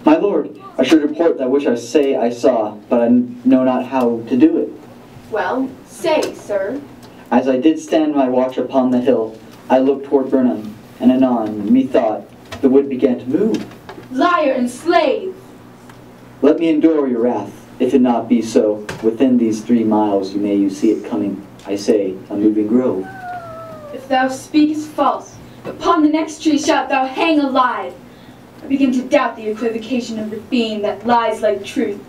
My lord, I should report that which I say I saw, but I know not how to do it. Well, say, sir. As I did stand my watch upon the hill, I looked toward Burnham, and anon, methought, the wood began to move. Liar and slave! Let me endure your wrath. If it not be so, within these 3 miles you see it coming, I say, a moving grove. If thou speakest false, upon the next tree shalt thou hang alive. I begin to doubt the equivocation of the fiend that lies like truth.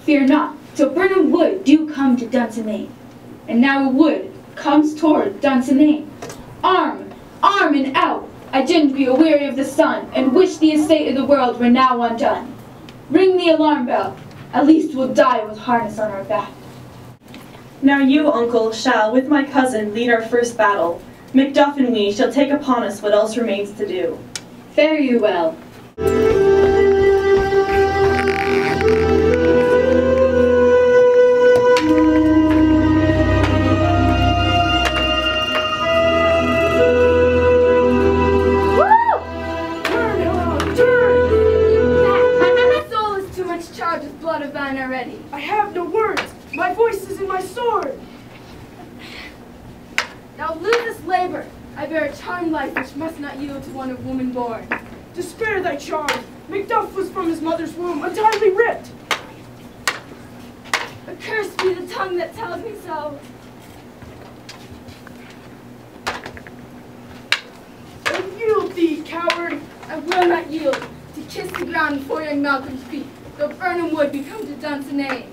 Fear not, till Burnham Wood do come to Dunsinane. And now a wood comes toward Dunsinane. Arm, arm and out! I didn't be aweary of the sun, and wish the estate of the world were now undone. Ring the alarm bell, at least we'll die with harness on our back. Now you, uncle, shall, with my cousin, lead our first battle. Macduff and we shall take upon us what else remains to do. Fare you well. Already. I have no words. My voice is in my sword. Now lose this labor. I bear a charmed life which must not yield to one of woman born. To spare thy charm, Macduff was from his mother's womb entirely ripped. Accursed be the tongue that tells me so. Oh, yield thee, coward. I will not yield to kiss the ground before young Malcolm's feet. Though Burnham Wood be come to Dunsinane.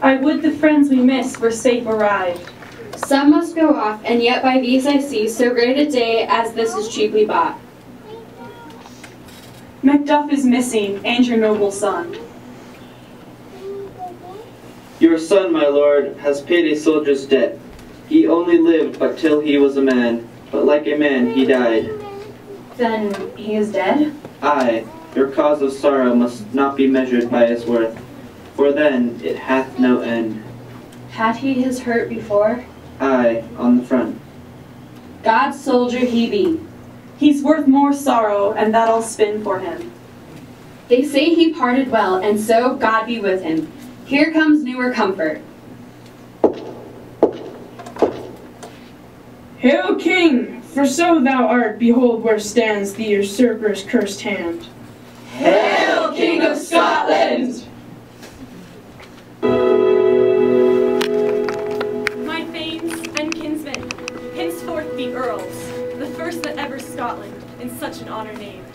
I would the friends we miss were safe arrived. Some must go off, and yet by these I see so great a day as this is cheaply bought. Macduff is missing, and your noble son. Your son, my lord, has paid a soldier's debt. He only lived but till he was a man, but like a man he died. Then he is dead? Aye, your cause of sorrow must not be measured by his worth, for then it hath no end. Had he his hurt before? Aye, on the front. God's soldier he be. He's worth more sorrow, and that I'll spin for him. They say he parted well, and so God be with him. Here comes newer comfort. Hail, King! For so thou art, behold where stands the usurper's cursed hand. Hail, King of Scotland! My thanes and kinsmen, henceforth be earls, the first that ever Scotland in such an honor named.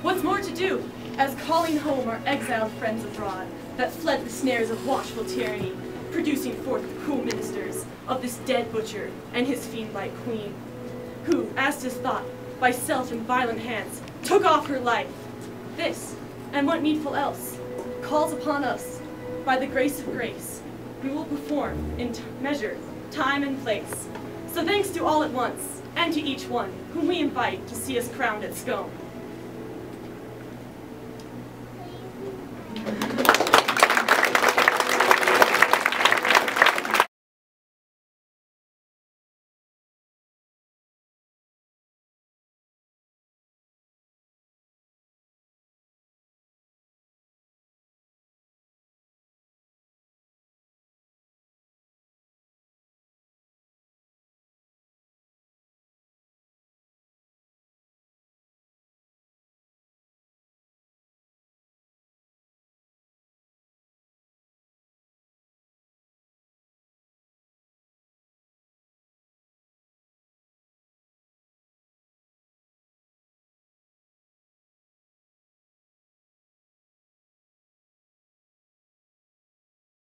What's more to do, as calling home our exiled friends abroad, that fled the snares of watchful tyranny, producing forth the cruel ministers of this dead butcher and his fiend-like queen, who, as 'tis thought, by self and violent hands, took off her life. This, and what needful else, calls upon us, by the grace of grace, we will perform in measure, time, and place. So thanks to all at once, and to each one whom we invite to see us crowned at Scone.